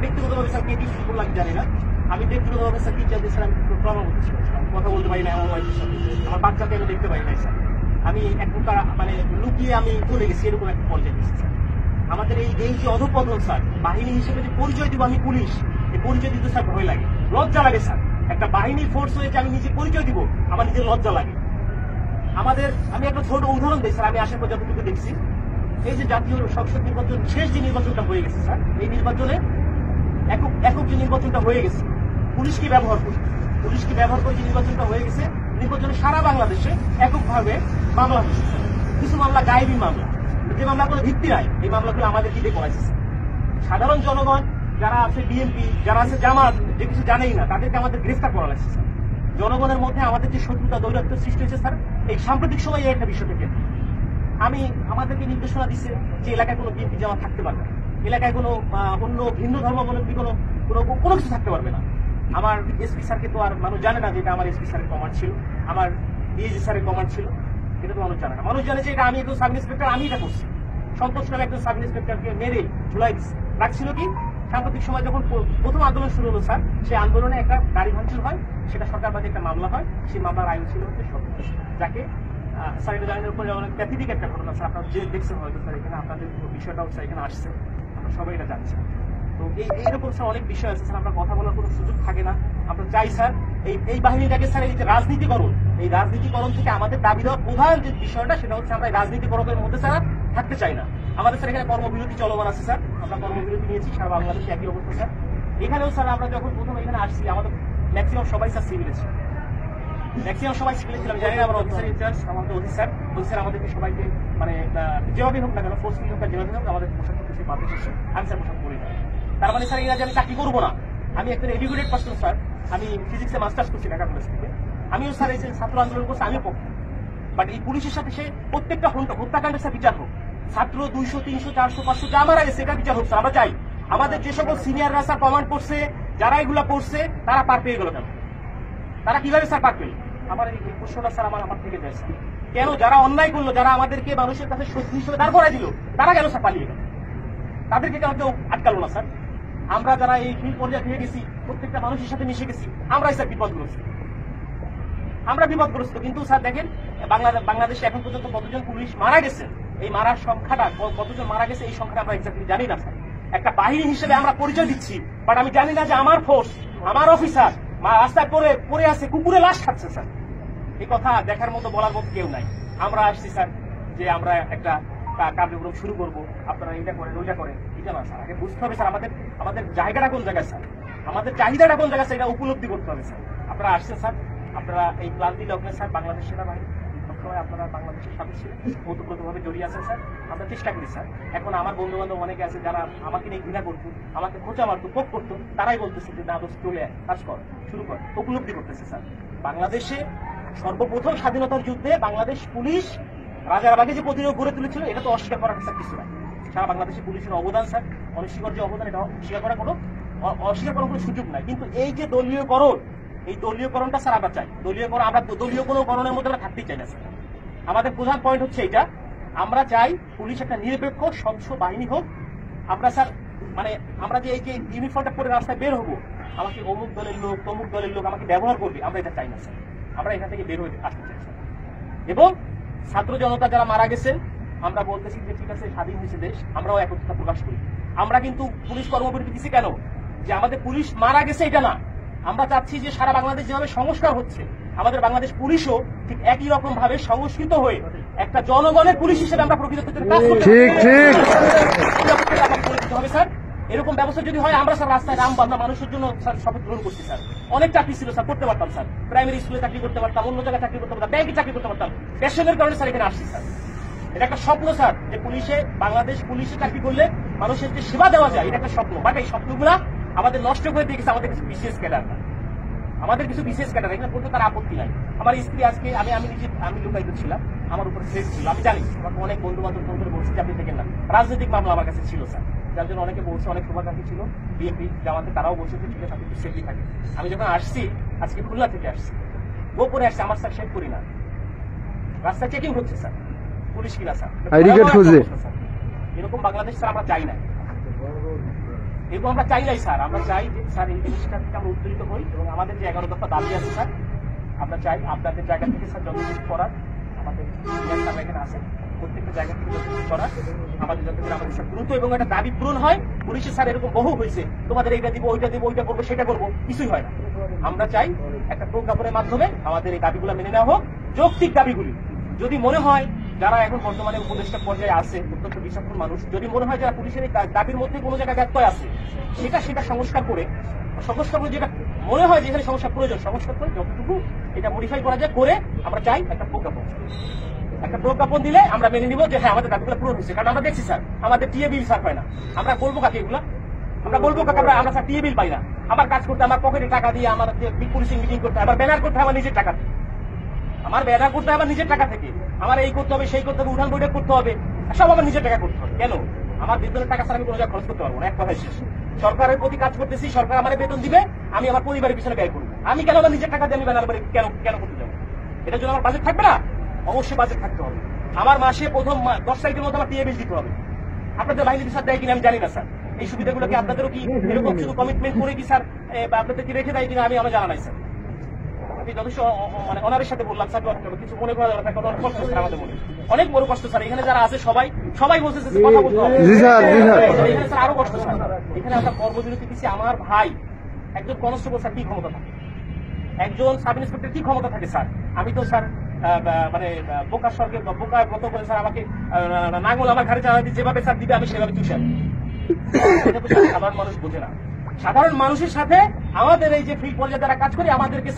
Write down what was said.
ব্যক্তিগতভাবে স্যার কে কি শুরু করলাম জানি না, আমি ব্যক্তিগতভাবে স্যার টিচারদের স্যার আমি প্রমাণ করতেছিলাম, কথা বলতে পারি না এমন হয়েছে স্যার, আমার বাচ্চাকে আমি দেখতে পাই নাই স্যার, আমি এক প্রকার মানে লুকিয়ে আমি চলে গেছি এরকম একটা পর্যায়ে গেছি স্যার। আমাদের এই যে অধঃপতন স্যার, বাহিনী হিসেবে যে পরিচয় দিব আমি পুলিশ, এই পরিচয় দিতে স্যার ভয় লাগে, লজ্জা লাগে স্যার। একটা বাহিনী ফোর্স হয়েছে আমি নিজে পরিচয় দিব, আমার নিজের লজ্জা লাগে। আমাদের আমি একটা ছোট উদাহরণ দিই স্যার, আমি আসার পর যতটুকু দেখছি, এই যে জাতীয় সংসদ নির্বাচন শেষ যে নির্বাচনটা হয়ে গেছে স্যার, এই নির্বাচনে একক যে নির্বাচনটা হয়ে গেছে, পুলিশকে ব্যবহার করে যে নির্বাচনটা হয়ে গেছে, নির্বাচনে সারা বাংলাদেশে এককভাবে মামলা হয়েছে। কিছু মামলা গায়েবী মামলা, যে মামলাগুলো ভিত্তি নাই, এই মামলাগুলো আমাদের দিকে করাইছে। সাধারণ জনগণ যারা আছে বিএনপি, যারা আছে জামাত, যে কিছু জানেই না, তাদেরকে আমাদের গ্রেফতার করা লাগছে স্যার। জনগণের মধ্যে আমাদের যে শত্রুতা দৌরাত্ম সৃষ্টি হয়েছে স্যার, এই সাম্প্রতিক সময়ে একটা বিষয় থেকে আমাদেরকে নির্দেশনা দিচ্ছে যে এলাকায় কোনো বিএনপি জামাত থাকতে পারবে না, এলাকায় কোনো অন্য ভিন্ন ধর্মাবলম্বী কোনো কিছু থাকতে পারবে না। আমার এসপি স্যারকে তো আর মানুষ জানে না যে এটা আমার এসপি স্যারের কমান্ড ছিল, আমার ডিএজি স্যারের কমান্ড ছিল, এটা তো মানুষ জানে না। মানুষ জানে যে এটা আমি একজন সাব ইন্সপেক্টর, আমি এটা করছি। সন্তোষ নামে একজন সাব ইন্সপেক্টরকে মেরে ঝুলাই দিচ্ছে, রাখছিল কি সাম্প্রতিক সময় যখন প্রথম আন্দোলন শুরু হলো স্যার, সেই আন্দোলনে একটা গাড়ি ভাঙচুর হয়, সেটা সরকারবাদী একটা মামলা হয়, সেই মামলার আইন ছিল সন্তোষ, যাকে স্যার এটা জানেন উপরে অনেক প্যাথেটিক একটা ঘটনা স্যার, আপনারা যে দেখছেন হয়তো স্যার, এখানে আপনাদের বিষয়টাও স্যার এখানে আসছে, আমরা সবাই এটা জানছি। তো এইরকম স্যার অনেক বিষয় আছে স্যার, আমরা কথা বলার কোনো সুযোগ থাকে না। আমরা চাই স্যার এই বাহিনীটাকে স্যার এই যে রাজনীতিকরণ, এই রাজনীতিকরণ থেকে আমাদের দাবি দেওয়ার প্রধান যে বিষয়টা, সেটা হচ্ছে আমরা এই রাজনীতিকরণের মধ্যে স্যার থাকতে চাই না। আমাদের স্যার এখানে কর্মবিরতি চলমান আছে স্যার, আমরা কর্মবিরতি নিয়েছি, সারা বাংলাদেশে একই অবস্থা স্যার। এখানেও স্যার আমরা যখন প্রথম এখানে আসছি, আমাদের ম্যাক্সিমাম সবাই স্যার সিভিলে ছিল, জানি না আমরা অফিসার ইনচার্জ আমাদের অফিসার আমাদেরকে সবাইকে মানে যেভাবে হোক না কেন, ফোর্সফুলি হোক যেভাবে হোক আমাদের পোশাক করতে বাধ্য করছে। আমি স্যার পোশাক করি না, তার মানে স্যার এরা যে আমি চাকরি করবো না, আমি একটা এডুকেটেড পার্সন স্যার, আমি ফিজিক্সে মাস্টার্স করছি ঢাকা কলেজ থেকে, আমিও স্যার এই যে ছাত্র আন্দোলন করছি আমিও পক্ষে, বাট এই পুলিশের সাথে সে প্রত্যেকটা হত্যাকাণ্ডের স্যার বিচার হোক, ছাত্র 200, 300, 400, 500 যা মারা গেছে এটা বিচার হোক স্যার। আমরা চাই আমাদের যে সকল সিনিয়ররা স্যার কমান্ড করছে, যারা এগুলা করছে, তারা পার পেয়ে গেল কেন, তারা কিভাবে স্যার পার পেল? আমার এই প্রশ্নটা স্যার আমার থেকে দেয় স্যার, কেন যারা অন্যায় করলো, যারা আমাদেরকে মানুষের কাছে শত্রু হিসেবে দাঁড় করাই দিল, তারা কেন স্যার পালিয়ে গেল? তাদেরকে কেন কেউ আটকালো না স্যার? আমরা যারা এই ফিল্ড পর্যায়ে পেয়ে গেছি, প্রত্যেকটা মানুষের সাথে মিশে গেছি, আমরাই স্যার বিপদগ্রস্ত, কিন্তু স্যার দেখেন বাংলাদেশে এখন পর্যন্ত কতজন পুলিশ মারা গেছে, এই মারার সংখ্যাটা কতজন মারা গেছে এই সংখ্যাটা আমরা এক্স্যাক্টলি জানি না স্যার। একটা বাহিনী হিসেবে আমরা পরিচয় দিচ্ছি, বাট আমি জানি না যে আমার ফোর্স, আমার অফিসার রাস্তায় পড়ে আছে, কুকুরে লাশ খাচ্ছে স্যার। এই কথা দেখার মতো, বলার মতো কেউ নাই। আমরা আসছি স্যার যে আমরা একটা কার্যক্রম শুরু করবো, আপনারা এটা করেন ওইটা করেন, এটা না স্যার, আগে বুঝতে হবে স্যার আমাদের জায়গাটা কোন জায়গায় স্যার, আমাদের চাহিদাটা কোন জায়গায় স্যার, এটা উপলব্ধি করতে হবে স্যার। আপনারা আসছেন স্যার, আপনারা এই ক্লান্তি লগ্নে স্যার বাংলাদেশ সেনাবাহিনী সবসময় আপনারা বাংলাদেশের সাথে ছিলেন, ওতপ্রোতভাবে জড়িয়ে আছেন স্যার। আমরা চেষ্টা করি স্যার, এখন আমার বন্ধু বান্ধব অনেকে আছে যারা আমাকে নিয়ে ঘৃণা করতো, আমাকে খোঁচা মারতো, পোক করতো, তারাই বলতেছে যে না দোষ চলে কাজ কর, শুরু কর, উপলব্ধি করতেছে স্যার। বাংলাদেশে সর্বপ্রথম স্বাধীনতার যুদ্ধে বাংলাদেশ পুলিশ রাজারবাগে যে প্রতিরোধ গড়ে তুলেছিল, এটা তো অস্বীকার করার স্যার কিছু নাই। সারা বাংলাদেশের পুলিশের অবদান স্যার, অনস্বীকার যে অবদান, এটা অস্বীকার করার কোনো সুযোগ নাই। কিন্তু এই যে দলীয়করণ, এই দলীয়করণটা স্যার আমরা চাই, আমরা দলীয় কোনো করণের মধ্যে আমরা থাকতেই চাই না স্যার। আমাদের প্রধান পয়েন্ট হচ্ছে এইটা, আমরা চাই পুলিশ একটা নিরপেক্ষ স্বচ্ছ বাহিনী হোক। আমরা স্যার মানে আমরা যে এই যে ইউনিফর্মটা পরে রাস্তায় বের হবো, আমাকে অমুক দলের লোক তমুক দলের লোক আমাকে ব্যবহার করবে, আমরা এটা চাই না স্যার। আমরা এখান থেকে বের হয়ে আসতে চাই স্যার। এবং ছাত্র জনতা যারা মারা গেছেন, আমরা বলতেছি যে ঠিক আছে স্বাধীন হয়েছে দেশ, আমরাও একত্রতা প্রকাশ করি। আমরা কিন্তু পুলিশ কর্মবিরতি দিচ্ছি কেন, যে আমাদের পুলিশ মারা গেছে এটা না, আমরা চাচ্ছি যে সারা বাংলাদেশ যেভাবে সংস্কার হচ্ছে, আমাদের বাংলাদেশ পুলিশও ঠিক একই রকম ভাবে সংস্কৃত হয়ে একটা জনগণের পুলিশ হিসেবে আমরা প্রকৃত কাজ করতে হবে স্যার। এরকম ব্যবস্থা যদি হয়, আমরা স্যার রাস্তায় নামবো, আমরা মানুষের জন্য স্যার শপথ গ্রহণ করছি স্যার। অনেক চাকরি ছিল স্যার, করতে পারতাম স্যার, প্রাইমারি স্কুলে চাকরি করতে পারতাম, অন্য জায়গায় চাকরি করতে পারতাম, ব্যাংকে চাকরি করতে পারতাম, পেশনের কারণে স্যার এখানে আসছি স্যার। এটা একটা স্বপ্ন স্যার, যে বাংলাদেশ পুলিশে চাকরি করলে মানুষের যে সেবা দেওয়া যায়, এটা একটা স্বপ্ন। বাট এই স্বপ্নগুলা আমাদের নষ্ট করে দিয়ে গেছে আমাদের কিছু বিশেষ ক্যাডার, এখানে বলতে তার আপত্তি নাই। আমার স্ত্রী আজকে আমি লুকায়িত ছিলাম, আমার উপর থ্রেট ছিল, আমি জানি, আমাকে অনেক বন্ধু বান্ধব ফোন করে বলছে যে আপনি দেখেন না, রাজনৈতিক মামলা আমার কাছে ছিল স্যার, যার জন্য অনেকে বলছে, অনেক শুভাকাঙ্ক্ষী ছিল বিএনপি জামাতে, তারাও বলছে যে ঠিক আছে আপনি একটু সেফলি থাকে। আমি যখন আসছি, আজকে খুলনা থেকে আসছি, গোপনে আসছে, আমার স্যার শেভ করি না, রাস্তায় চেকিং হচ্ছে স্যার, পুলিশ কিনা স্যার, এরকম বাংলাদেশ স্যার আমরা চাই না। এবং আমরা চাই নাই স্যার, আমরা চাই যে স্যার এই জিনিসটা থেকে আমরা উত্তেজিত হই এবং আমাদের যে 11 দফা দাবি আছে স্যার, আমরা চাই আপনাদের জায়গা থেকে স্যার যতটুকু করার, আমাদের স্যার এখানে আছে, প্রত্যেকটা জায়গা থেকে যতটুকু করার আমাদের যাতে আমাদের স্যার দ্রুত এবং একটা দাবি পূরণ হয়। পুলিশের স্যার এরকম বহু হয়েছে, তোমাদের এইটা দিব, ওইটা দিব, ওইটা করবো, সেটা করবো, কিছুই হয় না। আমরা চাই একটা প্রজ্ঞাপনের মাধ্যমে আমাদের এই দাবিগুলো মেনে নেওয়া হোক, যৌক্তিক দাবিগুলি। যদি মনে হয় যারা এখন বর্তমানে উপদেষ্টা পর্যায়ে আছে, অত্যন্ত বিচক্ষণ মানুষ, যদি মনে হয় যারা পুলিশের এই দাবির মধ্যে কোনো জায়গায় ব্যত্যয় আছে, সেটা সংস্কার করে যেটা মনে হয় যেখানে সংস্কার প্রয়োজন, সংস্কার করে যতটুকু এটা মডিফাই করা যায় করে আমরা চাই একটা প্রজ্ঞাপন দিলে আমরা মেনে নিব যে হ্যাঁ আমাদের দাবিগুলো পূরণ হচ্ছে। কারণ আমরা দেখছি স্যার আমাদের টিএ বিল স্যার পায় না, আমরা বলবো কাকে এগুলা, আমরা বলবো কাকে আমরা স্যার টিএ বিল পাই না। আমার কাজ করতে আমার পকেটে টাকা দিয়ে আমার পুলিশিং মিটিং করতে, আমার ব্যানার করতে আমার নিজের টাকা, আমার ব্যানার করতে আমার নিজের টাকা থেকে, আমার এই করতে হবে, সেই করতে হবে, উঠান বৈঠক করতে হবে, সব আমার নিজের টাকা করতে হবে। কেন? আমার বেতনের টাকা ছাড়া আমি কোনো জায়গায় খরচ করতে পারবো না। এক কথায় শেষ। সরকারের প্রতি কাজ করতেছি, সরকার আমার বেতন দিবে, আমি আমার পরিবারের পিছনে ব্যয় করবো। আমি কেন আমার নিজের টাকা দিয়ে আমি ব্যানার কেন করতে যাবো? এটার জন্য আমার বাজেট থাকবে না? অবশ্যই বাজেট থাকতে হবে। আমার মাসে প্রথম 10 তারিখের মধ্যে আমার টিএ বিল দিতে হবে। আপনাদের বাহিনী স্যার দেয় কিনা আমি জানি না স্যার। এই সুবিধাগুলো কি আপনাদেরও কি এরকম শুধু কমিটমেন্ট করে কি স্যার আপনাদের কি রেখে দেয় কিনা আমি জানা নাই স্যার। আমি যথেষ্ট মানে অনারের সাথে বললাম স্যার, কিছু মনে করা যাবে না, অনেক কষ্ট স্যার আমাদের মনে, অনেক বড় কষ্ট স্যার। এখানে যারা আছে সবাই বলছে কথা বলতে হবে, এখানে স্যার আরো কষ্ট স্যার। এখানে আমরা কর্মবিরতি দিচ্ছি, আমার ভাই একজন কনস্টেবল স্যার কি ক্ষমতা থাকে, একজন সাব ইন্সপেক্টর কি ক্ষমতা থাকে স্যার। আমি তো স্যার মানে বোকার স্বর্গে বোকার মতো করে স্যার আমাকে নাঙ্গল আমার ঘাড়ে চালাতে যেভাবে স্যার দিবে আমি সেভাবে চুষে আনি। এটা তো সাধারণ মানুষ বোঝে না। সাধারণ মানুষের সাথে আমাদের এই যে ফিল্ড পর্যায়ে যারা কাজ করে আমাদেরকে